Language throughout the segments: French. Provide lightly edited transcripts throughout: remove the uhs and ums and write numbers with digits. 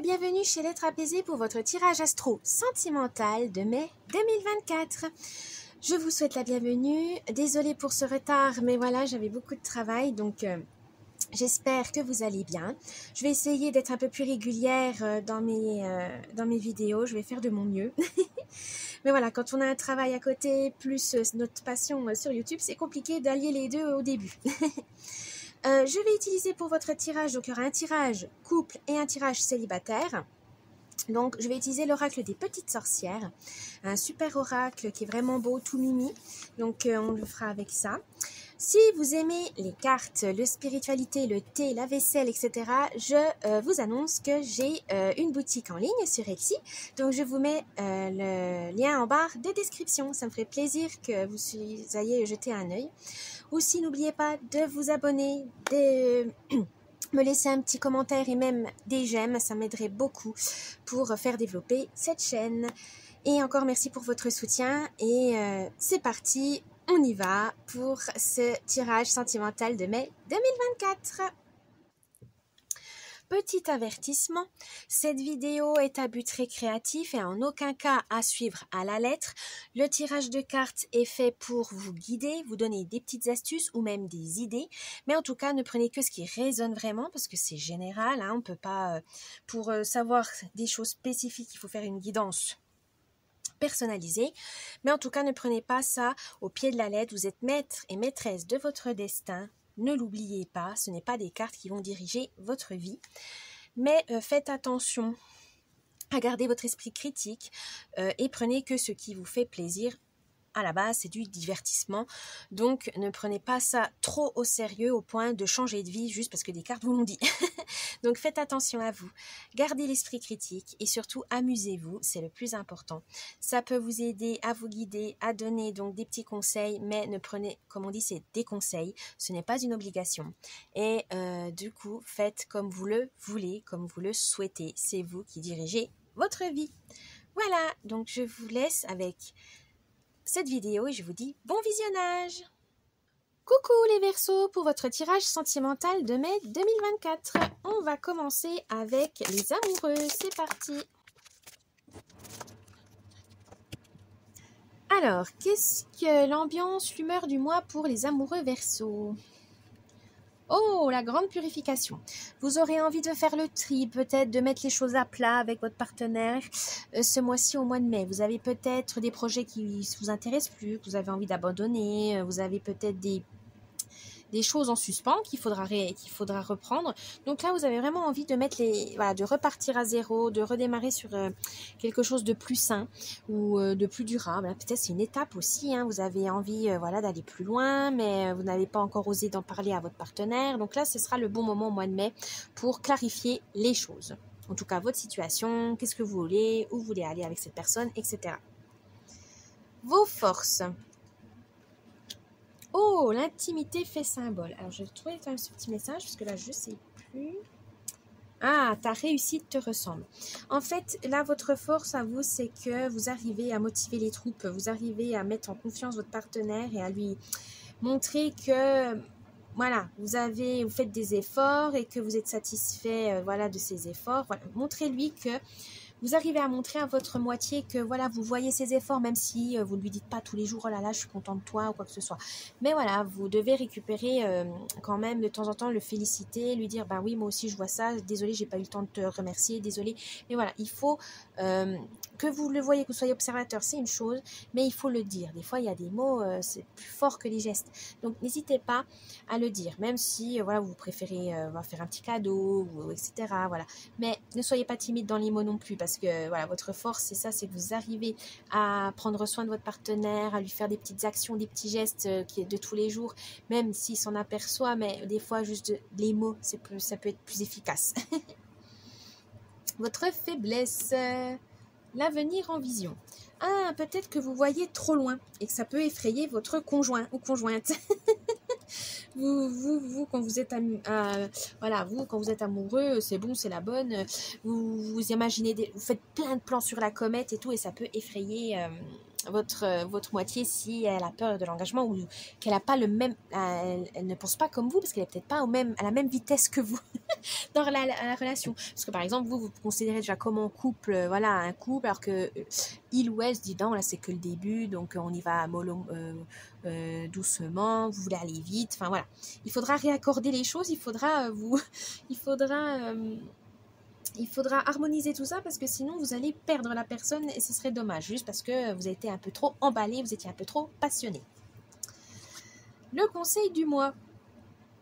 et bienvenue chez L'être apaisé pour votre tirage astro sentimental de mai 2024. Je vous souhaite la bienvenue. Désolée pour ce retard, mais voilà, j'avais beaucoup de travail, donc j'espère que vous allez bien. Je vais essayer d'être un peu plus régulière dans mes vidéos. Je vais faire de mon mieux. Mais voilà, quand on a un travail à côté, plus notre passion sur YouTube, c'est compliqué d'allier les deux au début. Je vais utiliser pour votre tirage, donc il y aura un tirage couple et un tirage célibataire. Donc je vais utiliser l'oracle des petites sorcières, un super oracle qui est vraiment beau, tout mimi, donc on le fera avec ça. Si vous aimez les cartes, la spiritualité, le thé, la vaisselle, etc., je vous annonce que j'ai une boutique en ligne sur Etsy. Donc je vous mets le lien en barre de description. Ça me ferait plaisir que vous ayez jeté un œil. Aussi, n'oubliez pas de vous abonner, de me laisser un petit commentaire et même des j'aime. Ça m'aiderait beaucoup pour faire développer cette chaîne. Et encore merci pour votre soutien. Et c'est parti. On y va pour ce tirage sentimental de mai 2024. Petit avertissement, cette vidéo est à but récréatif et en aucun cas à suivre à la lettre. Le tirage de cartes est fait pour vous guider, vous donner des petites astuces ou même des idées. Mais en tout cas, ne prenez que ce qui résonne vraiment parce que c'est général. On ne peut pas, pour savoir des choses spécifiques, il faut faire une guidance personnalisé, mais en tout cas ne prenez pas ça au pied de la lettre. Vous êtes maître et maîtresse de votre destin, ne l'oubliez pas, ce n'est pas des cartes qui vont diriger votre vie, mais faites attention à garder votre esprit critique et prenez que ce qui vous fait plaisir. À la base, c'est du divertissement, donc ne prenez pas ça trop au sérieux au point de changer de vie juste parce que des cartes vous l'ont dit. Donc faites attention à vous, gardez l'esprit critique et surtout amusez-vous, c'est le plus important. Ça peut vous aider à vous guider, à donner donc des petits conseils, mais ne prenez, comme on dit, c'est des conseils, ce n'est pas une obligation. Et du coup, faites comme vous le voulez, comme vous le souhaitez, c'est vous qui dirigez votre vie. Voilà, donc je vous laisse avec cette vidéo et je vous dis bon visionnage. Coucou les Verseaux pour votre tirage sentimental de mai 2024. On va commencer avec les amoureux, c'est parti. Alors, qu'est-ce que l'ambiance, l'humeur du mois pour les amoureux Verseaux? Oh, la grande purification. Vous aurez envie de faire le tri, peut-être de mettre les choses à plat avec votre partenaire ce mois-ci au mois de mai. Vous avez peut-être des projets qui ne vous intéressent plus, que vous avez envie d'abandonner. Vous avez peut-être des choses en suspens qu'il faudra reprendre. Donc là, vous avez vraiment envie de mettre de repartir à zéro, de redémarrer sur quelque chose de plus sain ou de plus durable. Peut-être c'est une étape aussi. Vous avez envie d'aller plus loin, mais vous n'avez pas encore osé d'en parler à votre partenaire. Donc là, ce sera le bon moment au mois de mai pour clarifier les choses. En tout cas, votre situation, qu'est-ce que vous voulez, où vous voulez aller avec cette personne, etc. Vos forces. Oh, l'intimité fait symbole. Alors, je vais trouver quand même ce petit message, parce que là, je ne sais plus. Ah, ta réussite te ressemble. En fait, là, votre force à vous, c'est que vous arrivez à motiver les troupes. Vous arrivez à mettre en confiance votre partenaire et à lui montrer que, voilà, vous faites des efforts et que vous êtes satisfait, de ces efforts. Voilà. Montrez-lui que vous arrivez à montrer à votre moitié que voilà, vous voyez ses efforts, même si vous ne lui dites pas tous les jours « Oh là là, je suis content de toi » ou quoi que ce soit. Mais voilà, vous devez récupérer quand même de temps en temps, le féliciter, lui dire « Bah oui, moi aussi je vois ça, désolé, j'ai pas eu le temps de te remercier, désolé. » Mais voilà, il faut que vous le voyez, que vous soyez observateur, c'est une chose, mais il faut le dire. Des fois, il y a des mots, c'est plus fort que les gestes. Donc, n'hésitez pas à le dire, même si vous préférez faire un petit cadeau, etc. Voilà. Mais ne soyez pas timide dans les mots non plus, parce que votre force, c'est ça, c'est que vous arrivez à prendre soin de votre partenaire, à lui faire des petites actions, des petits gestes de tous les jours, même s'il s'en aperçoit, mais des fois, juste les mots, ça peut être plus efficace. Votre faiblesse, l'avenir en vision. Ah, peut-être que vous voyez trop loin et que ça peut effrayer votre conjoint ou conjointe. Vous, quand vous êtes quand vous êtes amoureux, c'est bon, c'est la bonne. Vous imaginez, vous faites plein de plans sur la comète et tout, et ça peut effrayer votre moitié si elle a peur de l'engagement ou qu'elle n'a pas le même, elle ne pense pas comme vous parce qu'elle est peut-être pas à la même vitesse que vous dans la relation. Parce que par exemple, vous considérez déjà comme un couple, voilà, un couple, alors que il ou elle se dit non, là c'est que le début, donc on y va mollo, doucement, vous voulez aller vite, enfin voilà. Il faudra réaccorder les choses, il faudra harmoniser tout ça parce que sinon vous allez perdre la personne et ce serait dommage, juste parce que vous avez été un peu trop emballé, vous étiez un peu trop passionné. Le conseil du mois.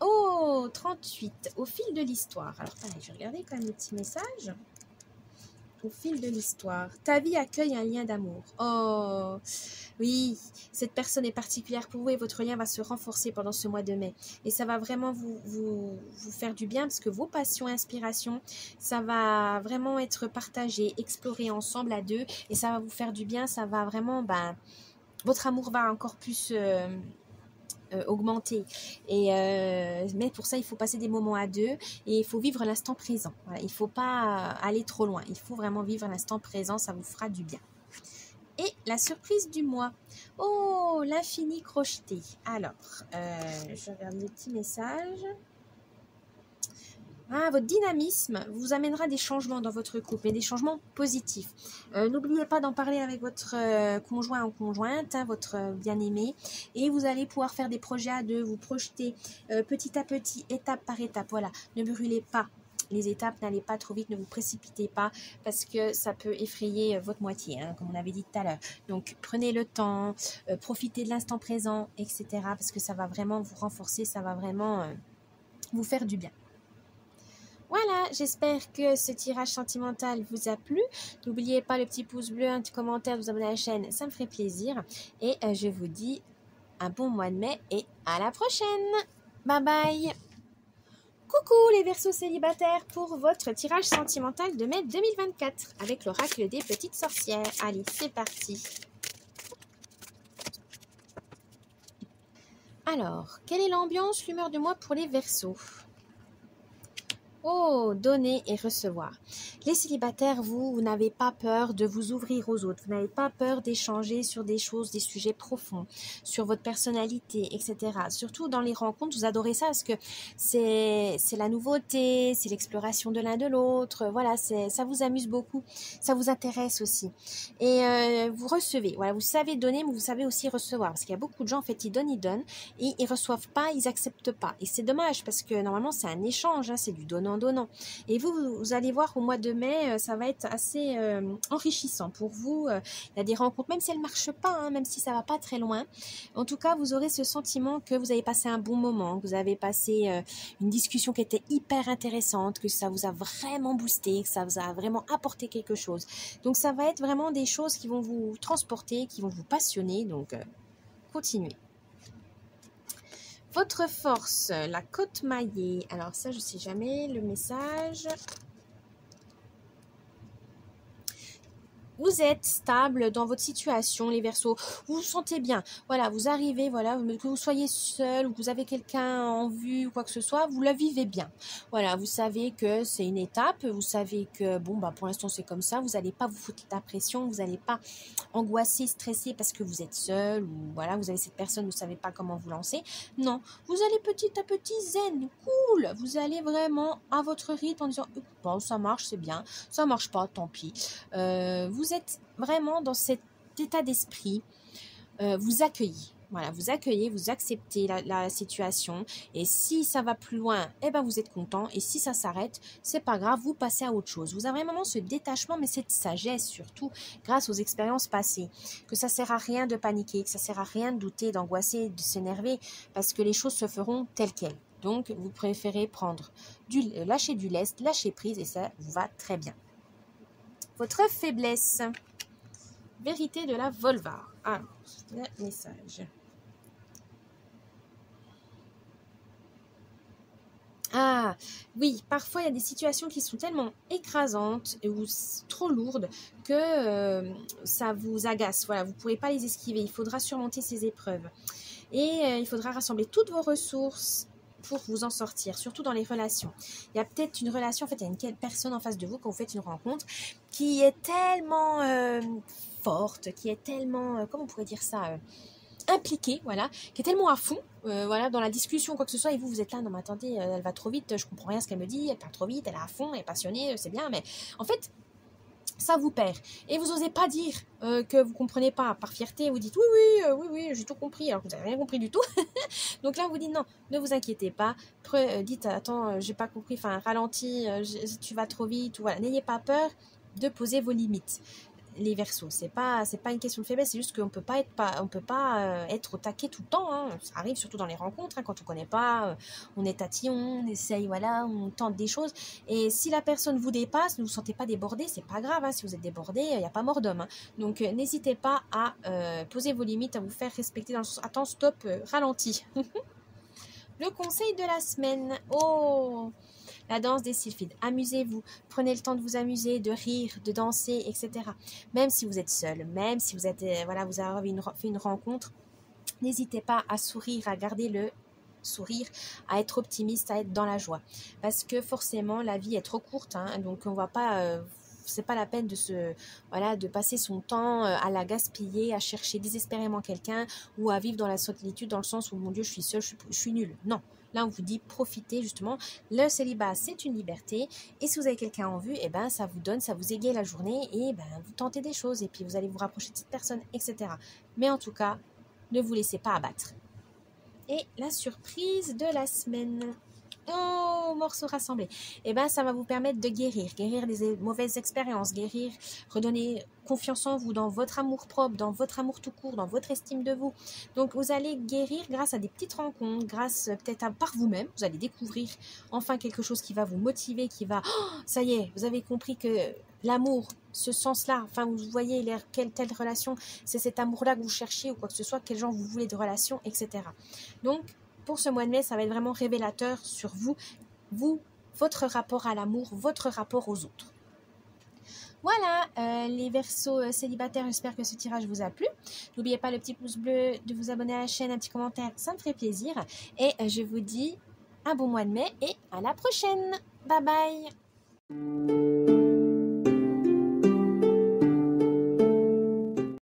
Oh, 38, au fil de l'histoire. Alors pareil, je vais regarder quand même le petit message. Au fil de l'histoire, ta vie accueille un lien d'amour. Oh, oui, cette personne est particulière pour vous et votre lien va se renforcer pendant ce mois de mai. Et ça va vraiment vous faire du bien parce que vos passions et inspirations, ça va vraiment être partagé, exploré ensemble à deux et ça va vous faire du bien. Ça va vraiment, votre amour va encore plus augmenter. Mais pour ça, il faut passer des moments à deux et il faut vivre l'instant présent. Voilà, il ne faut pas aller trop loin. Il faut vraiment vivre l'instant présent, ça vous fera du bien. Et la surprise du mois. Oh, l'infini crocheté. Alors, je regarde les petits messages. Ah, votre dynamisme vous amènera des changements dans votre couple, mais des changements positifs. N'oubliez pas d'en parler avec votre conjoint ou conjointe, votre bien-aimé, et vous allez pouvoir faire des projets à deux, vous projeter petit à petit, étape par étape. Voilà, ne brûlez pas les étapes, n'allez pas trop vite, ne vous précipitez pas, parce que ça peut effrayer votre moitié, hein, comme on avait dit tout à l'heure. Donc, prenez le temps, profitez de l'instant présent, etc., parce que ça va vraiment vous renforcer, ça va vraiment vous faire du bien. Voilà, j'espère que ce tirage sentimental vous a plu. N'oubliez pas le petit pouce bleu, un petit commentaire, de vous abonner à la chaîne, ça me ferait plaisir. Et je vous dis un bon mois de mai et à la prochaine. Bye bye. Coucou les Verseaux célibataires pour votre tirage sentimental de mai 2024 avec l'oracle des petites sorcières. Allez, c'est parti. Alors, quelle est l'ambiance, l'humeur de mois pour les Verseaux ? Oh, donner et recevoir. Les célibataires, vous n'avez pas peur de vous ouvrir aux autres. Vous n'avez pas peur d'échanger sur des choses, des sujets profonds, sur votre personnalité, etc. Surtout dans les rencontres, vous adorez ça parce que c'est la nouveauté, c'est l'exploration de l'un de l'autre. Voilà, ça vous amuse beaucoup, ça vous intéresse aussi. Et vous recevez. Voilà, vous savez donner, mais vous savez aussi recevoir. Parce qu'il y a beaucoup de gens, en fait, ils donnent et ils reçoivent pas, ils acceptent pas. Et c'est dommage parce que normalement, c'est un échange, hein, c'est du donnant. Et vous allez voir au mois de mai, ça va être assez enrichissant pour vous. Il y a des rencontres, même si elles ne marchent pas, hein, même si ça ne va pas très loin. En tout cas, vous aurez ce sentiment que vous avez passé un bon moment, que vous avez passé une discussion qui était hyper intéressante, que ça vous a vraiment boosté, que ça vous a vraiment apporté quelque chose. Donc, ça va être vraiment des choses qui vont vous transporter, qui vont vous passionner. Donc, continuez. Votre force, la côte maillée. Alors ça, je ne sais jamais le message. Vous êtes stable dans votre situation, les Verseaux. Vous vous sentez bien. Voilà, vous arrivez, voilà, que vous soyez seul ou que vous avez quelqu'un en vue ou quoi que ce soit, vous la vivez bien. Voilà, vous savez que c'est une étape. Vous savez que, bon, pour l'instant, c'est comme ça. Vous n'allez pas vous foutre la pression. Vous n'allez pas angoisser, stresser parce que vous êtes seul ou voilà, vous avez cette personne, vous ne savez pas comment vous lancer. Non, vous allez petit à petit zen, cool. Vous allez vraiment à votre rythme en disant, bon, ça marche, c'est bien. Ça marche pas, tant pis. Vous êtes vraiment dans cet état d'esprit, vous accueillez. Voilà, vous accueillez, vous acceptez la situation et si ça va plus loin, eh ben vous êtes content et si ça s'arrête, c'est pas grave, vous passez à autre chose. Vous avez vraiment ce détachement, mais cette sagesse surtout grâce aux expériences passées, que ça sert à rien de paniquer, que ça sert à rien de douter, d'angoisser, de s'énerver parce que les choses se feront telles quelles. Donc, vous préférez lâcher du lest, lâcher prise et ça vous va très bien. Votre faiblesse. Vérité de la Volvar. Alors, le message. Ah, oui, parfois il y a des situations qui sont tellement écrasantes ou trop lourdes que ça vous agace. Voilà, vous ne pourrez pas les esquiver. Il faudra surmonter ces épreuves. Et il faudra rassembler toutes vos ressources pour vous en sortir, surtout dans les relations. Il y a peut-être une relation, en fait, il y a une personne en face de vous quand vous faites une rencontre qui est tellement forte, qui est tellement, comment on pourrait dire ça, impliquée, voilà, qui est tellement à fond, voilà, dans la discussion, quoi que ce soit, et vous êtes là, non mais attendez, elle va trop vite, je comprends rien ce qu'elle me dit, elle parle trop vite, elle est à fond, elle est passionnée, c'est bien, mais en fait, ça vous perd. Et vous n'osez pas dire que vous comprenez pas. Par fierté, vous dites oui, j'ai tout compris, alors que vous n'avez rien compris du tout. Donc là, vous dites non, ne vous inquiétez pas. Dites attends, j'ai pas compris, enfin ralentis, tu vas trop vite. Ou voilà, n'ayez pas peur de poser vos limites. Les Verseaux, c'est pas une question de faiblesse, c'est juste qu'on peut pas être au taquet tout le temps, hein. Ça arrive surtout dans les rencontres, hein, quand on connaît pas, on est tatillon, on essaye, voilà, on tente des choses, et si la personne vous dépasse, ne vous sentez pas débordé, c'est pas grave, hein. Si vous êtes débordé, il n'y a pas mort d'homme, hein. Donc n'hésitez pas à poser vos limites, à vous faire respecter dans le sens, attends, stop, ralenti. Le conseil de la semaine, oh, la danse des sylphides. Amusez-vous, prenez le temps de vous amuser, de rire, de danser, etc. Même si vous êtes seul, même si vous êtes, voilà, vous avez fait une rencontre, n'hésitez pas à sourire, à garder le sourire, à être optimiste, à être dans la joie. Parce que forcément, la vie est trop courte, hein, donc on va pas... c'est pas la peine de passer son temps à la gaspiller, à chercher désespérément quelqu'un ou à vivre dans la solitude dans le sens où mon Dieu, je suis seule, je suis nulle. Non. Là, on vous dit profitez justement. Le célibat, c'est une liberté. Et si vous avez quelqu'un en vue, ça vous égaye la journée et vous tentez des choses et puis vous allez vous rapprocher de cette personne, etc. Mais en tout cas, ne vous laissez pas abattre. Et la surprise de la semaine. Oh, morceaux rassemblés. Ça va vous permettre de guérir des mauvaises expériences, redonner confiance en vous, dans votre amour propre, dans votre amour tout court, dans votre estime de vous. Donc, vous allez guérir grâce à des petites rencontres, grâce peut-être par vous-même. Vous allez découvrir enfin quelque chose qui va vous motiver, ça y est, vous avez compris que l'amour, ce sens-là, enfin, vous voyez quelle telle relation, c'est cet amour-là que vous cherchez ou quoi que ce soit, quel genre vous voulez de relation, etc. Donc, pour ce mois de mai, ça va être vraiment révélateur sur vous, votre rapport à l'amour, votre rapport aux autres. Voilà, les Verseaux célibataires, j'espère que ce tirage vous a plu. N'oubliez pas le petit pouce bleu, de vous abonner à la chaîne, un petit commentaire, ça me ferait plaisir. Et je vous dis un bon mois de mai et à la prochaine. Bye bye.